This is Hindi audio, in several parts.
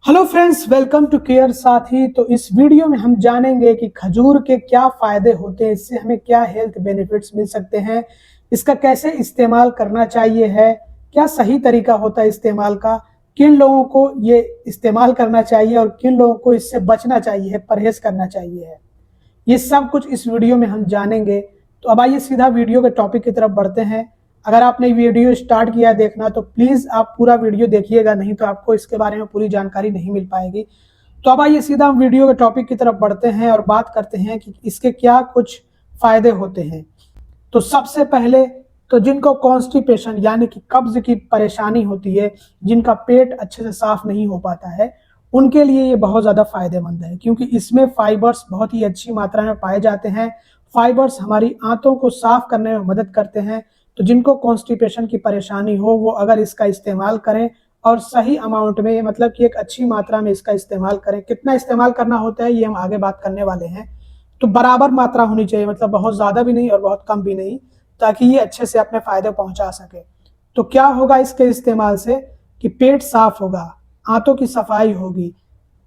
Hello friends, welcome to care Saathi. तो इस वीडियो में हम जानेंगे कि खजूर के क्या फायदे होते हैं, इससे हमें क्या हेल्थ बेनिफिट्स मिल सकते हैं, इसका कैसे इस्तेमाल करना चाहिए है, क्या सही तरीका होता है इस्तेमाल का, किन लोगों को ये इस्तेमाल करना चाहिए और किन लोगों को इससे बचना चाहिए, परहेज करना चाहिए है। ये सब कुछ इस वीडियो में हम जानेंगे। तो अब आइए सीधा वीडियो के टॉपिक की तरफ बढ़ते हैं। अगर आपने वीडियो स्टार्ट किया देखना तो प्लीज़ आप पूरा वीडियो देखिएगा, नहीं तो आपको इसके बारे में पूरी जानकारी नहीं मिल पाएगी। तो अब आइए सीधा हम वीडियो के टॉपिक की तरफ बढ़ते हैं और बात करते हैं कि इसके क्या कुछ फायदे होते हैं। तो सबसे पहले तो जिनको कॉन्स्टिपेशन यानी कि कब्ज की परेशानी होती है, जिनका पेट अच्छे से साफ नहीं हो पाता है, उनके लिए ये बहुत ज़्यादा फायदेमंद है, क्योंकि इसमें फाइबर्स बहुत ही अच्छी मात्रा में पाए जाते हैं। फाइबर्स हमारी आंतों को साफ करने में मदद करते हैं। तो जिनको कॉन्स्टिपेशन की परेशानी हो वो अगर इसका इस्तेमाल करें और सही अमाउंट में, मतलब कि एक अच्छी मात्रा में इसका इस्तेमाल करें। कितना इस्तेमाल करना होता है ये हम आगे बात करने वाले हैं। तो बराबर मात्रा होनी चाहिए, मतलब बहुत ज़्यादा भी नहीं और बहुत कम भी नहीं, ताकि ये अच्छे से अपने फायदे पहुंचा सके। तो क्या होगा इसके इस्तेमाल से कि पेट साफ होगा, आंतों की सफाई होगी।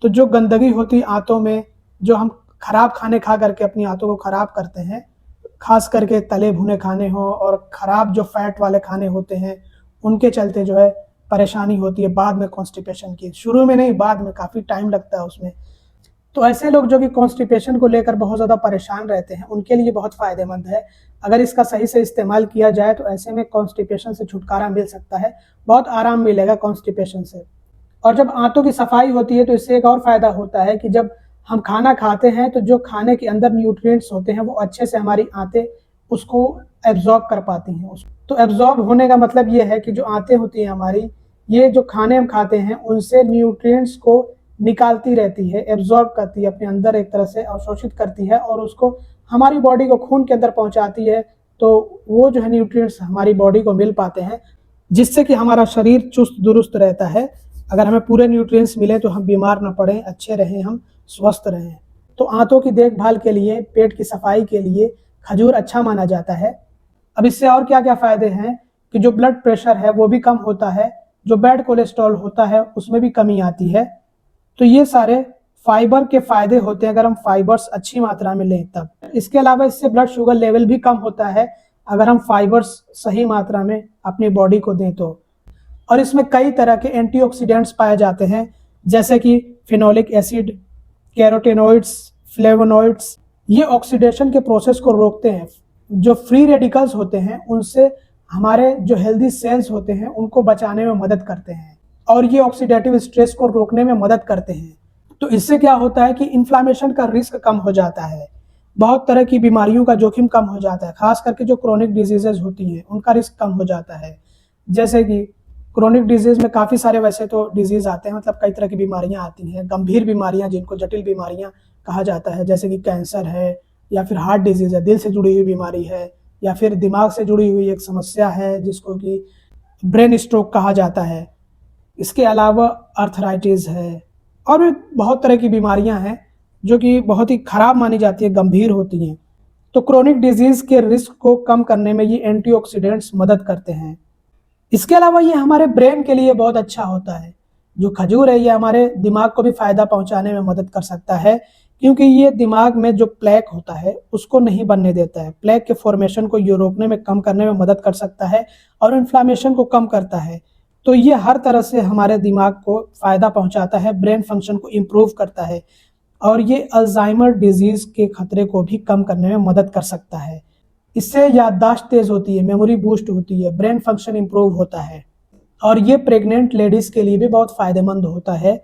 तो जो गंदगी होती है आंतों में, जो हम खराब खाने खा करके अपनी आंतों को खराब करते हैं, खास करके तले भुने खाने हो और खराब जो फैट वाले खाने होते हैं, उनके चलते जो है परेशानी होती है बाद में कॉन्स्टिपेशन की। शुरू में नहीं, बाद में काफ़ी टाइम लगता है उसमें। तो ऐसे लोग जो कि कॉन्स्टिपेशन को लेकर बहुत ज़्यादा परेशान रहते हैं, उनके लिए बहुत फ़ायदेमंद है। अगर इसका सही से इस्तेमाल किया जाए तो ऐसे में कॉन्स्टिपेशन से छुटकारा मिल सकता है, बहुत आराम मिलेगा कॉन्स्टिपेशन से। और जब आंतों की सफाई होती है तो इससे एक और फ़ायदा होता है कि जब हम खाना खाते हैं तो जो खाने के अंदर न्यूट्रिएंट्स होते हैं वो अच्छे से हमारी आंतें उसको एब्जॉर्ब कर पाती हैं। तो एब्जॉर्ब होने का मतलब ये है कि जो आंतें होती हैं हमारी, ये जो खाने हम खाते हैं उनसे न्यूट्रिएंट्स को निकालती रहती है, एब्जॉर्ब करती है अपने अंदर, एक तरह से अवशोषित करती है और उसको हमारी बॉडी को खून के अंदर पहुंचाती है। तो वो जो है न्यूट्रिएंट्स हमारी बॉडी को मिल पाते हैं, जिससे कि हमारा शरीर चुस्त दुरुस्त रहता है। अगर हमें पूरे न्यूट्रिएंट्स मिले तो हम बीमार ना पड़ें, अच्छे रहें, हम स्वस्थ रहें। तो आंतों की देखभाल के लिए, पेट की सफाई के लिए खजूर अच्छा माना जाता है। अब इससे और क्या क्या फ़ायदे हैं कि जो ब्लड प्रेशर है वो भी कम होता है, जो बैड कोलेस्ट्रॉल होता है उसमें भी कमी आती है। तो ये सारे फाइबर के फ़ायदे होते हैं अगर हम फाइबर्स अच्छी मात्रा में लें तब। इसके अलावा इससे ब्लड शुगर लेवल भी कम होता है अगर हम फाइबर्स सही मात्रा में अपनी बॉडी को दें तो। और इसमें कई तरह के एंटीऑक्सीडेंट्स पाए जाते हैं, जैसे कि फिनोलिक एसिड, कैरोटेनॉइड्स, फ्लेवोनॉइड्स। ये ऑक्सीडेशन के प्रोसेस को रोकते हैं। जो फ्री रेडिकल्स होते हैं उनसे हमारे जो हेल्दी सेल्स होते हैं उनको बचाने में मदद करते हैं और ये ऑक्सीडेटिव स्ट्रेस को रोकने में मदद करते हैं। तो इससे क्या होता है कि इन्फ्लामेशन का रिस्क कम हो जाता है, बहुत तरह की बीमारियों का जोखिम कम हो जाता है, खास करके जो क्रोनिक डिजीजेज होती हैं उनका रिस्क कम हो जाता है। जैसे कि क्रोनिक डिजीज में काफ़ी सारे वैसे तो डिजीज आते हैं, मतलब कई तरह की बीमारियां आती हैं, गंभीर बीमारियां जिनको जटिल बीमारियां कहा जाता है, जैसे कि कैंसर है या फिर हार्ट डिजीज है, दिल से जुड़ी हुई बीमारी है, या फिर दिमाग से जुड़ी हुई एक समस्या है जिसको कि ब्रेन स्ट्रोक कहा जाता है। इसके अलावा अर्थराइटिस है और भी बहुत तरह की बीमारियां हैं जो कि बहुत ही खराब मानी जाती है, गंभीर होती हैं। तो क्रोनिक डिजीज के रिस्क को कम करने में ये एंटीऑक्सीडेंट्स मदद करते हैं। इसके अलावा ये हमारे ब्रेन के लिए बहुत अच्छा होता है। जो खजूर है ये हमारे दिमाग को भी फायदा पहुंचाने में मदद कर सकता है, क्योंकि ये दिमाग में जो प्लेक होता है उसको नहीं बनने देता है। प्लेक के फॉर्मेशन को ये रोकने में, कम करने में मदद कर सकता है और इन्फ्लामेशन को कम करता है। तो ये हर तरह से हमारे दिमाग को फायदा पहुंचाता है, ब्रेन फंक्शन को इम्प्रूव करता है और ये अल्जाइमर डिजीज के खतरे को भी कम करने में मदद कर सकता है। इससे याददाश्त तेज होती है, मेमोरी बूस्ट होती है, ब्रेन फंक्शन इंप्रूव होता है और ये प्रेग्नेंट लेडीज के लिए भी बहुत फायदेमंद होता है।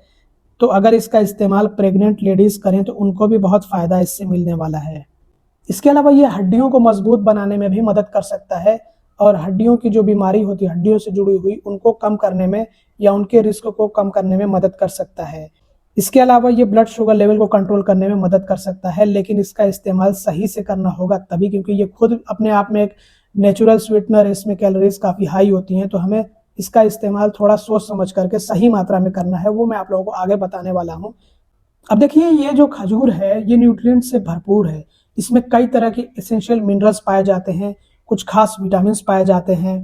तो अगर इसका इस्तेमाल प्रेग्नेंट लेडीज करें तो उनको भी बहुत फायदा इससे मिलने वाला है। इसके अलावा ये हड्डियों को मजबूत बनाने में भी मदद कर सकता है और हड्डियों की जो बीमारी होती है, हड्डियों से जुड़ी हुई, उनको कम करने में या उनके रिस्क को कम करने में मदद कर सकता है। इसके अलावा ये ब्लड शुगर लेवल को कंट्रोल करने में मदद कर सकता है, लेकिन इसका इस्तेमाल सही से करना होगा तभी, क्योंकि ये खुद अपने आप में एक नेचुरल स्वीटनर है, इसमें कैलोरीज काफ़ी हाई होती हैं। तो हमें इसका इस्तेमाल थोड़ा सोच समझ करके सही मात्रा में करना है, वो मैं आप लोगों को आगे बताने वाला हूँ। अब देखिए, ये जो खजूर है ये न्यूट्रिएंट से भरपूर है। इसमें कई तरह के एसेंशियल मिनरल्स पाए जाते हैं, कुछ खास विटामिन पाए जाते हैं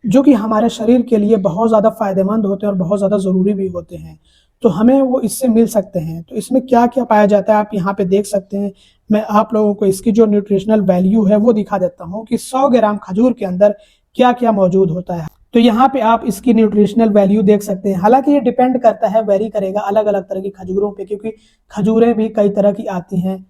जो कि हमारे शरीर के लिए बहुत ज़्यादा फायदेमंद होते हैं और बहुत ज़्यादा ज़रूरी भी होते हैं। तो हमें वो इससे मिल सकते हैं। तो इसमें क्या क्या पाया जाता है आप यहाँ पे देख सकते हैं। मैं आप लोगों को इसकी जो न्यूट्रिशनल वैल्यू है वो दिखा देता हूँ कि 100 ग्राम खजूर के अंदर क्या क्या मौजूद होता है। तो यहाँ पे आप इसकी न्यूट्रिशनल वैल्यू देख सकते हैं। हालांकि ये डिपेंड करता है, वेरी करेगा अलग अलग तरह की खजूरों पे, क्योंकि खजूरें भी कई तरह की आती हैं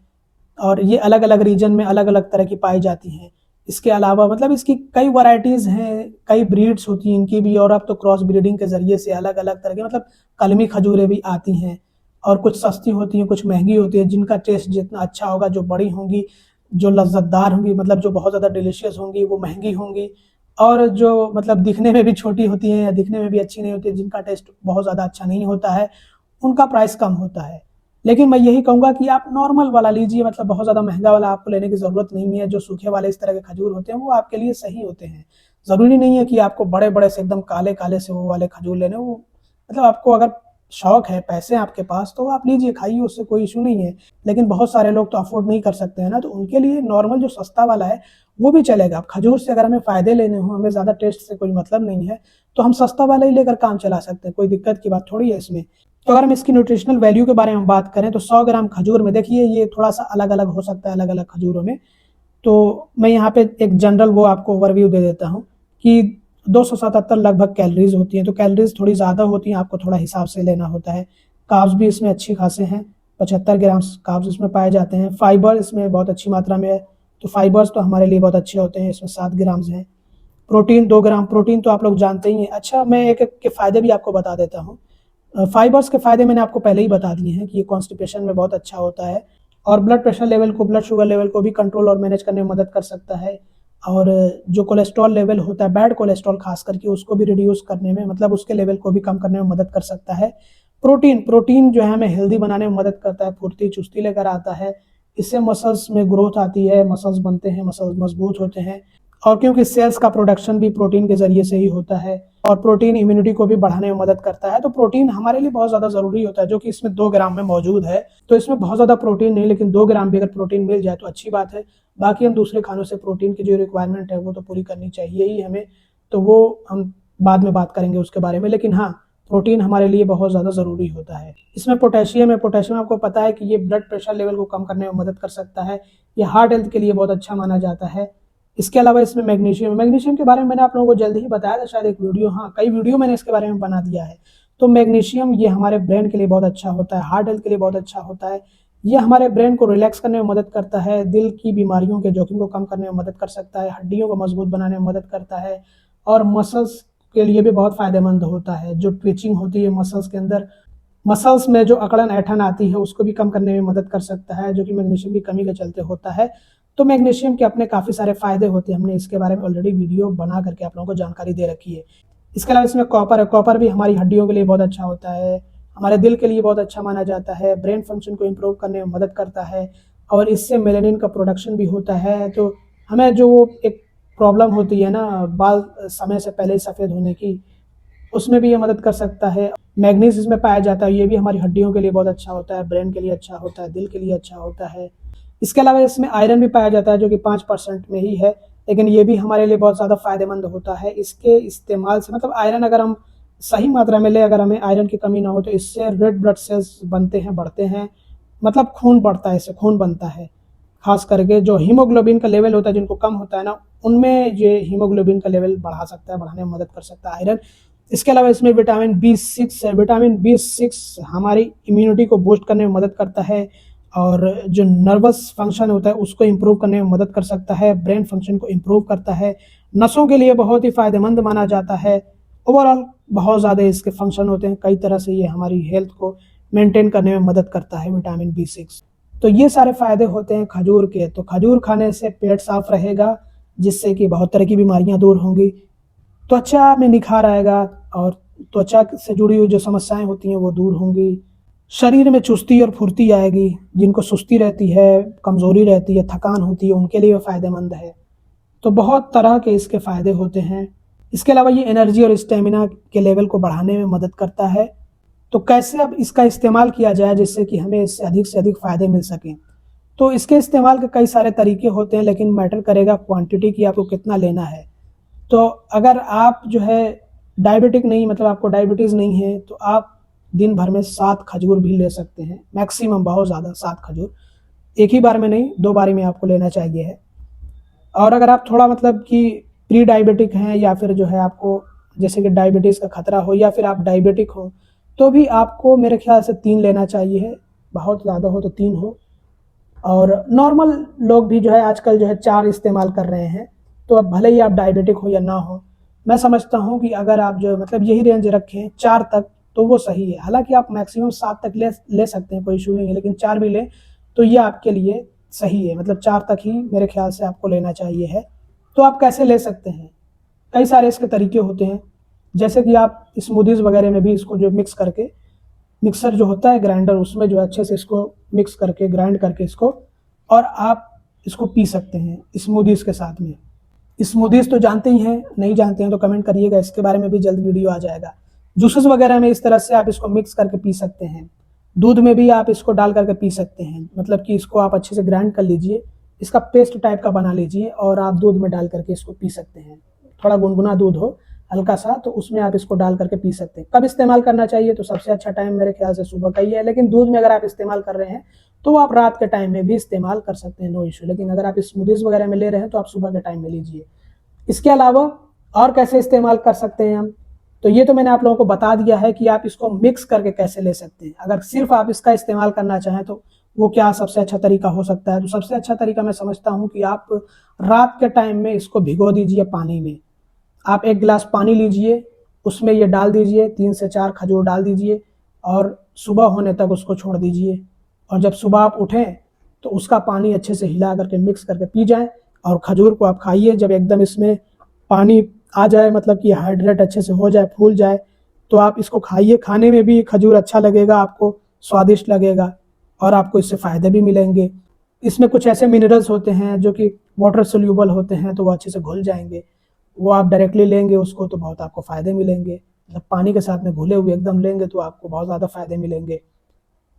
और ये अलग अलग रीजन में अलग अलग तरह की पाई जाती हैं। इसके अलावा मतलब इसकी कई वैरायटीज हैं, कई ब्रीड्स होती हैं इनकी भी, और अब तो क्रॉस ब्रीडिंग के जरिए से अलग अलग तरह की मतलब कलमी खजूरें भी आती हैं। और कुछ सस्ती होती हैं, कुछ महंगी होती है। जिनका टेस्ट जितना अच्छा होगा, जो बड़ी होंगी, जो लज्जतदार होंगी, मतलब जो बहुत ज़्यादा डिलीशियस होंगी, वो महंगी होंगी। और जो मतलब दिखने में भी छोटी होती हैं या दिखने में भी अच्छी नहीं होती है, जिनका टेस्ट बहुत ज़्यादा अच्छा नहीं होता है, उनका प्राइस कम होता है। लेकिन मैं यही कहूँगा कि आप नॉर्मल वाला लीजिए, मतलब बहुत ज़्यादा महंगा वाला आपको लेने की ज़रूरत नहीं है। जो सूखे वाले इस तरह के खजूर होते हैं वो आपके लिए सही होते हैं। ज़रूरी नहीं है कि आपको बड़े बड़े से एकदम काले काले से वो वाले खजूर लेने, वो मतलब आपको अगर शौक है, पैसे हैं आपके पास, तो आप लीजिए, खाइए, उससे कोई इशू नहीं है। लेकिन बहुत सारे लोग तो अफोर्ड नहीं कर सकते हैं ना, तो उनके लिए नॉर्मल जो सस्ता वाला है वो भी चलेगा। खजूर से अगर हमें फ़ायदे लेने हों, हमें ज़्यादा टेस्ट से कोई मतलब नहीं है, तो हम सस्ता वाला ही लेकर काम चला सकते हैं, कोई दिक्कत की बात थोड़ी है इसमें। तो अगर हम इसकी न्यूट्रिशनल वैल्यू के बारे में बात करें तो 100 ग्राम खजूर में देखिए ये थोड़ा सा अलग अलग हो सकता है अलग अलग खजूरों में। तो मैं यहाँ पे एक जनरल वो आपको ओवरव्यू दे देता हूँ कि 277 लगभग कैलोरीज होती हैं। तो कैलोरीज थोड़ी ज़्यादा होती हैं, आपको थोड़ा हिसाब से लेना होता है। कार्ब्स भी इसमें अच्छी खासे हैं, 75 ग्राम कार्ब्स इसमें पाए जाते हैं। फाइबर इसमें बहुत अच्छी मात्रा में है, तो फाइबर्स तो हमारे लिए बहुत अच्छे होते हैं। इसमें 7 ग्राम्स हैं। प्रोटीन 2 ग्राम, प्रोटीन तो आप लोग जानते ही हैं। अच्छा, मैं एक एक के फ़ायदे भी आपको बता देता हूँ। फाइबर्स के फ़ायदे मैंने आपको पहले ही बता दिए हैं कि ये कॉन्स्टिपेशन में बहुत अच्छा होता है और ब्लड प्रेशर लेवल को, ब्लड शुगर लेवल को भी कंट्रोल और मैनेज करने में मदद कर सकता है। और जो कोलेस्ट्रॉल लेवल होता है, बैड कोलेस्ट्रॉल खास करके, उसको भी रिड्यूस करने में, मतलब उसके लेवल को भी कम करने में मदद कर सकता है। प्रोटीन जो है हमें हेल्दी बनाने में मदद करता है, फुर्ती चुस्ती लेकर आता है। इससे मसल्स में ग्रोथ आती है, मसल्स बनते हैं, मसल्स मजबूत होते हैं। और क्योंकि सेल्स का प्रोडक्शन भी प्रोटीन के जरिए से ही होता है और प्रोटीन इम्यूनिटी को भी बढ़ाने में मदद करता है। तो प्रोटीन हमारे लिए बहुत ज़्यादा ज़रूरी होता है, जो कि इसमें 2 ग्राम में मौजूद है। तो इसमें बहुत ज़्यादा प्रोटीन नहीं, लेकिन 2 ग्राम भी अगर प्रोटीन मिल जाए तो अच्छी बात है। बाकी हम दूसरे खानों से प्रोटीन की जो रिक्वायरमेंट है वो तो पूरी करनी चाहिए ही हमें, तो वो हम बाद में बात करेंगे उसके बारे में। लेकिन हाँ, प्रोटीन हमारे लिए बहुत ज़्यादा ज़रूरी होता है। इसमें पोटेशियम है। पोटेशियम आपको पता है कि ये ब्लड प्रेशर लेवल को कम करने में मदद कर सकता है। ये हार्ट हेल्थ के लिए बहुत अच्छा माना जाता है। इसके अलावा इसमें मैग्नीशियम के बारे में मैंने आप लोगों को जल्दी ही बताया था, शायद एक वीडियो, हाँ कई वीडियो मैंने इसके बारे में बना दिया है। तो मैग्नीशियम ये हमारे ब्रेन के लिए बहुत अच्छा होता है, हार्ट हेल्थ के लिए बहुत अच्छा होता है। ये हमारे ब्रेन को रिलैक्स करने में मदद करता है, दिल की बीमारियों के जोखिम को कम करने में मदद कर सकता है, हड्डियों को मजबूत बनाने में मदद करता है और मसल्स के लिए भी बहुत फायदेमंद होता है। जो ट्विचिंग होती है मसल्स के अंदर, मसल्स में जो अकड़न ऐठन आती है उसको भी कम करने में मदद कर सकता है, जो कि मैग्नीशियम की कमी के चलते होता है। तो मैग्नीशियम के अपने काफ़ी सारे फ़ायदे होते हैं, हमने इसके बारे में ऑलरेडी वीडियो बना करके आप लोगों को जानकारी दे रखी है। इसके अलावा इसमें कॉपर है। कॉपर भी हमारी हड्डियों के लिए बहुत अच्छा होता है, हमारे दिल के लिए बहुत अच्छा माना जाता है, ब्रेन फंक्शन को इम्प्रूव करने में मदद करता है और इससे मेलानिन का प्रोडक्शन भी होता है। तो हमें जो एक प्रॉब्लम होती है ना बाल समय से पहले सफ़ेद होने की, उसमें भी ये मदद कर सकता है। मैग्नीज इसमें पाया जाता है, ये भी हमारी हड्डियों के लिए बहुत अच्छा होता है, ब्रेन के लिए अच्छा होता है, दिल के लिए अच्छा होता है। इसके अलावा इसमें आयरन भी पाया जाता है, जो कि 5% में ही है, लेकिन ये भी हमारे लिए बहुत ज़्यादा फायदेमंद होता है। इसके इस्तेमाल से, मतलब आयरन अगर हम सही मात्रा में लें, अगर हमें आयरन की कमी ना हो, तो इससे रेड ब्लड सेल्स बनते हैं, बढ़ते हैं, मतलब खून बढ़ता है, इससे खून बनता है। खास करके जो हीमोग्लोबिन का लेवल होता है, जिनको कम होता है ना, उनमें ये हीमोग्लोबिन का लेवल बढ़ा सकता है, बढ़ाने में मदद कर सकता है आयरन। इसके अलावा इसमें विटामिन B6 है। विटामिन B6 हमारी इम्यूनिटी को बूस्ट करने में मदद करता है और जो नर्वस फंक्शन होता है उसको इम्प्रूव करने में मदद कर सकता है, ब्रेन फंक्शन को इम्प्रूव करता है, नसों के लिए बहुत ही फ़ायदेमंद माना जाता है। ओवरऑल बहुत ज़्यादा इसके फंक्शन होते हैं, कई तरह से ये हमारी हेल्थ को मेंटेन करने में मदद करता है विटामिन B6। तो ये सारे फ़ायदे होते हैं खजूर के। तो खजूर खाने से पेट साफ रहेगा, जिससे कि बहुत तरह की बीमारियाँ दूर होंगी, त्वचा में निखार आएगा और त्वचा से जुड़ी हुई जो समस्याएं होती हैं वो दूर होंगी, शरीर में चुस्ती और फुर्ती आएगी। जिनको सुस्ती रहती है, कमज़ोरी रहती है, थकान होती है, उनके लिए फ़ायदेमंद है। तो बहुत तरह के इसके फ़ायदे होते हैं। इसके अलावा ये एनर्जी और स्टेमिना के लेवल को बढ़ाने में मदद करता है। तो कैसे अब इसका इस्तेमाल किया जाए जिससे कि हमें इससे अधिक फ़ायदे मिल सकें? तो इसके इस्तेमाल के कई सारे तरीके होते हैं, लेकिन मैटर करेगा क्वांटिटी की, आपको कितना लेना है। तो अगर आप जो है डायबिटिक नहीं, मतलब आपको डायबिटीज़ नहीं है, तो आप दिन भर में 7 खजूर भी ले सकते हैं, मैक्सिमम बहुत ज़्यादा 7 खजूर, एक ही बार में नहीं 2 बारी में आपको लेना चाहिए है। और अगर आप थोड़ा मतलब कि प्री डायबिटिक हैं या फिर जो है आपको जैसे कि डायबिटीज़ का खतरा हो या फिर आप डायबिटिक हो, तो भी आपको मेरे ख्याल से 3 लेना चाहिए है, बहुत ज़्यादा हो तो 3 हो। और नॉर्मल लोग भी जो है आजकल जो है 4 इस्तेमाल कर रहे हैं, तो अब भले ही आप डायबिटिक हो या ना हो, मैं समझता हूँ कि अगर आप जो मतलब यही रेंज रखें 4 तक तो वो सही है। हालाँकि आप मैक्सिमम 7 तक ले सकते हैं, कोई इश्यू नहीं है, लेकिन 4 भी लें तो ये आपके लिए सही है, मतलब 4 तक ही मेरे ख्याल से आपको लेना चाहिए है। तो आप कैसे ले सकते हैं? कई सारे इसके तरीके होते हैं, जैसे कि आप स्मूदीज़ वगैरह में भी इसको जो मिक्स करके, मिक्सर जो होता है ग्राइंडर, उसमें जो अच्छे से इसको मिक्स करके ग्राइंड करके इसको, और आप इसको पी सकते हैं स्मूदीज़ के साथ में। स्मूदीज़ तो जानते ही हैं, नहीं जानते हैं तो कमेंट करिएगा, इसके बारे में भी जल्द वीडियो आ जाएगा। जूसेस वगैरह में इस तरह से आप इसको मिक्स करके पी सकते हैं। दूध में भी आप इसको डाल करके पी सकते हैं, मतलब कि इसको आप अच्छे से ग्राइंड कर लीजिए, इसका पेस्ट टाइप का बना लीजिए और आप दूध में डाल करके इसको पी सकते हैं। थोड़ा गुनगुना दूध हो हल्का सा, तो उसमें आप इसको डाल करके पी सकते हैं। कब इस्तेमाल करना चाहिए? तो सबसे अच्छा टाइम मेरे ख्याल से सुबह का ही है, लेकिन दूध में अगर आप इस्तेमाल कर रहे हैं तो आप रात के टाइम में भी इस्तेमाल कर सकते हैं, नो इशू। लेकिन अगर आप स्मूदीज़ वगैरह में ले रहे हैं तो आप सुबह के टाइम में लीजिए। इसके अलावा और कैसे इस्तेमाल कर सकते हैं हम, तो ये तो मैंने आप लोगों को बता दिया है कि आप इसको मिक्स करके कैसे ले सकते हैं। अगर सिर्फ आप इसका इस्तेमाल करना चाहें तो वो क्या सबसे अच्छा तरीका हो सकता है? तो सबसे अच्छा तरीका मैं समझता हूँ कि आप रात के टाइम में इसको भिगो दीजिए पानी में। आप 1 गिलास पानी लीजिए, उसमें ये डाल दीजिए, 3 से 4 खजूर डाल दीजिए और सुबह होने तक उसको छोड़ दीजिए। और जब सुबह आप उठें तो उसका पानी अच्छे से हिला करके मिक्स करके पी जाएँ और खजूर को आप खाइए। जब एकदम इसमें पानी आ जाए, मतलब कि हाइड्रेट अच्छे से हो जाए, फूल जाए, तो आप इसको खाइए। खाने में भी खजूर अच्छा लगेगा आपको, स्वादिष्ट लगेगा और आपको इससे फ़ायदे भी मिलेंगे। इसमें कुछ ऐसे मिनरल्स होते हैं जो कि वाटर सोल्यूबल होते हैं, तो वो अच्छे से घुल जाएँगे। वो आप डायरेक्टली लेंगे उसको तो बहुत आपको फ़ायदे मिलेंगे, मतलब पानी के साथ में घुले हुए एकदम लेंगे तो आपको बहुत ज़्यादा फ़ायदे मिलेंगे।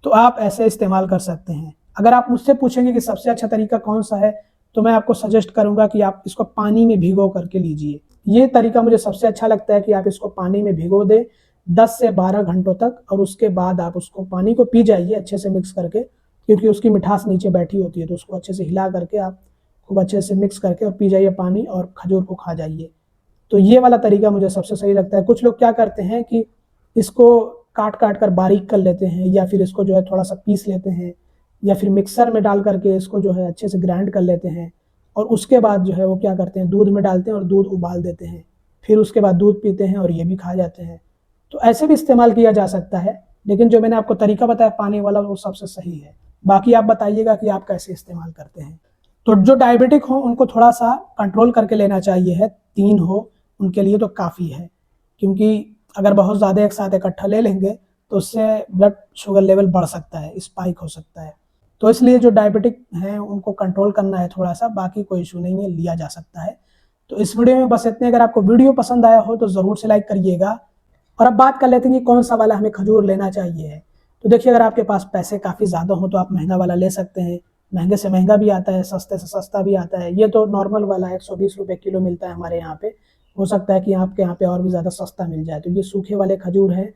तो आप ऐसे इस्तेमाल कर सकते हैं। अगर आप मुझसे पूछेंगे कि सबसे अच्छा तरीका कौन-सा है, तो मैं आपको सजेस्ट करूँगा कि आप इसको पानी में भिगो करके लीजिए। ये तरीका मुझे सबसे अच्छा लगता है कि आप इसको पानी में भिगो दें 10 से 12 घंटों तक और उसके बाद आप उसको पानी को पी जाइए अच्छे से मिक्स करके, क्योंकि उसकी मिठास नीचे बैठी होती है, तो उसको अच्छे से हिला करके आप खूब अच्छे से मिक्स करके और पी जाइए पानी और खजूर को खा जाइए। तो ये वाला तरीका मुझे सबसे सही लगता है। कुछ लोग क्या करते हैं कि इसको काट-काट कर बारीक कर लेते हैं या फिर इसको जो है थोड़ा-सा पीस लेते हैं या फिर मिक्सर में डाल करके इसको जो है अच्छे से ग्राइंड कर लेते हैं और उसके बाद जो है वो क्या करते हैं दूध में डालते हैं और दूध उबाल देते हैं। फिर उसके बाद दूध पीते हैं और ये भी खा जाते हैं। तो ऐसे भी इस्तेमाल किया जा सकता है, लेकिन जो मैंने आपको तरीका बताया पानी वाला वो सबसे सही है। बाकी आप बताइएगा कि आप कैसे इस्तेमाल करते हैं। तो जो डायबिटिक हो उनको थोड़ा-सा कंट्रोल करके लेना चाहिए है, 3 हो उनके लिए तो काफ़ी है, क्योंकि अगर बहुत ज़्यादा एक साथ इकट्ठा ले लेंगे तो उससे ब्लड शुगर लेवल बढ़ सकता है, स्पाइक हो सकता है। तो इसलिए जो डायबिटिक हैं उनको कंट्रोल करना है थोड़ा-सा, बाकी कोई इश्यू नहीं है, लिया जा सकता है। तो इस वीडियो में बस इतने। अगर आपको वीडियो पसंद आया हो तो ज़रूर से लाइक करिएगा। और अब बात कर लेते हैं कि कौन-सा वाला हमें खजूर लेना चाहिए है। तो देखिए, अगर आपके पास पैसे काफ़ी ज़्यादा हों तो आप महँगा वाला ले सकते हैं। महँगे से महँगा भी आता है, सस्ते से सस्ता भी आता है। ये तो नॉर्मल वाला 120 रुपए किलो मिलता है हमारे यहाँ पे। हो सकता है कि आपके यहाँ पे और भी ज़्यादा सस्ता मिल जाए। तो ये सूखे वाले खजूर हैं,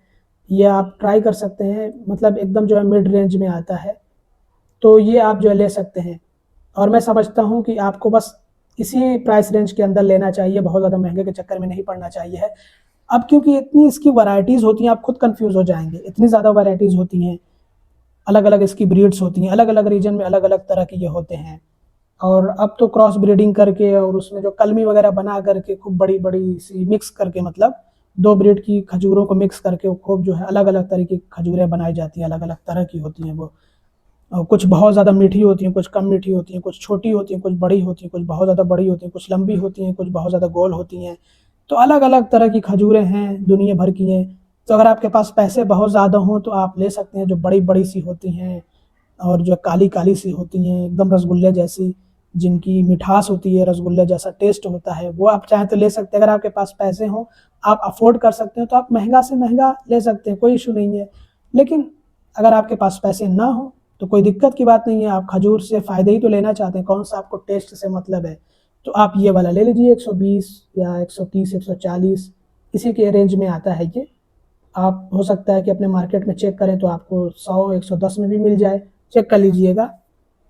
ये आप ट्राई कर सकते हैं, मतलब एकदम जो है मिड रेंज में आता है। तो ये आप जो है ले सकते हैं और मैं समझता हूँ कि आपको बस इसी प्राइस रेंज के अंदर लेना चाहिए, बहुत ज़्यादा महँगे के चक्कर में नहीं पड़ना चाहिए है। अब क्योंकि इतनी इसकी वैराइटीज़ होती हैं, आप खुद कन्फ्यूज़ हो जाएँगे, इतनी ज़्यादा वैराइटीज़ होती हैं, अलग-अलग इसकी ब्रीड्स होती हैं, अलग-अलग रीजन में अलग-अलग तरह के ये होते हैं। और अब तो क्रॉस ब्रीडिंग करके और उसमें जो कलमी वगैरह बना करके खूब बड़ी-बड़ी सी मिक्स करके, मतलब 2 ब्रीड की खजूरों को मिक्स करके वो खूब जो है अलग-अलग तरह की खजूरें बनाई जाती हैं, अलग-अलग तरह की होती हैं वो। कुछ बहुत ज़्यादा मीठी होती हैं, कुछ कम मीठी होती हैं, कुछ छोटी होती हैं, कुछ बड़ी होती हैं, कुछ बहुत ज़्यादा बड़ी होती हैं, कुछ लंबी होती हैं, कुछ बहुत ज़्यादा गोल होती हैं। तो अलग-अलग तरह की खजूरें हैं, दुनिया भर की हैं। तो अगर आपके पास पैसे बहुत ज़्यादा हों तो आप ले सकते हैं जो बड़ी-बड़ी सी होती हैं और जो काली-काली सी होती हैं, एकदम रसगुल्ले जैसी, जिनकी मिठास होती है, रसगुल्ले जैसा टेस्ट होता है, वो आप चाहें तो ले सकते हैं। अगर आपके पास पैसे हों, आप अफ़ोर्ड कर सकते हैं, तो आप महँगा से महँगा ले सकते हैं, कोई इश्यू नहीं है। लेकिन अगर आपके पास पैसे ना हों, तो कोई दिक्कत की बात नहीं है, आप खजूर से फ़ायदे ही तो लेना चाहते हैं, कौन-सा आपको टेस्ट से मतलब है। तो आप ये वाला ले लीजिए, 120 या 130, 140 इसी के रेंज में आता है ये। आप हो सकता है कि अपने मार्केट में चेक करें तो आपको 100 110 में भी मिल जाए, चेक कर लीजिएगा।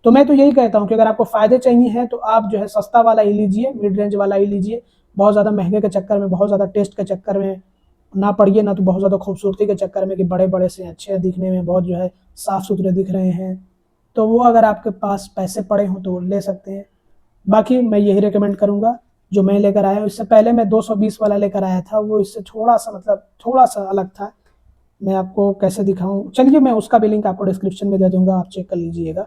तो मैं तो यही कहता हूँ कि अगर आपको फ़ायदे चाहिए हैं तो आप जो है सस्ता वाला ही लीजिए, मिड रेंज वाला ही लीजिए। बहुत ज़्यादा महंगे के चक्कर में, बहुत ज़्यादा टेस्ट के चक्कर में ना पड़िए, ना तो बहुत ज़्यादा खूबसूरती के चक्कर में कि बड़े-बड़े से अच्छे दिखने में, बहुत जो है साफ़-सुथरे दिख रहे हैं। तो वो अगर आपके पास पैसे पड़े हों तो ले सकते हैं। बाकी मैं यही रिकमेंड करूँगा जो मैं लेकर आया हूँ। इससे पहले मैं 220 वाला लेकर आया था, वो इससे थोड़ा-सा मतलब थोड़ा-सा अलग था। मैं आपको कैसे दिखाऊँ? चलिए मैं उसका भी लिंक आपको डिस्क्रिप्शन में दे दूँगा, आप चेक कर लीजिएगा।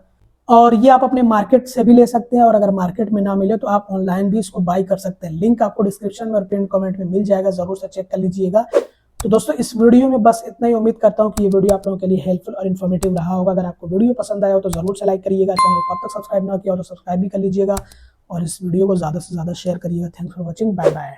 और ये आप अपने मार्केट से भी ले सकते हैं, और अगर मार्केट में ना मिले तो आप ऑनलाइन भी इसको बाय कर सकते हैं। लिंक आपको डिस्क्रिप्शन में और पिन कमेंट में मिल जाएगा, ज़रूर से चेक कर लीजिएगा। तो दोस्तों इस वीडियो में बस इतना ही। उम्मीद करता हूँ कि ये वीडियो आप लोगों के लिए हेल्पफुल और इन्फॉर्मेटिव रहा होगा। अगर आपको वीडियो पसंद आया हो तो ज़रूर से लाइक करिएगा, चैनल को अब तक सब्सक्राइब ना किया हो तो सब्सक्राइब भी कर लीजिएगा, और इस वीडियो को ज़्यादा से ज़्यादा शेयर करिएगा। Thanks for watching, bye bye.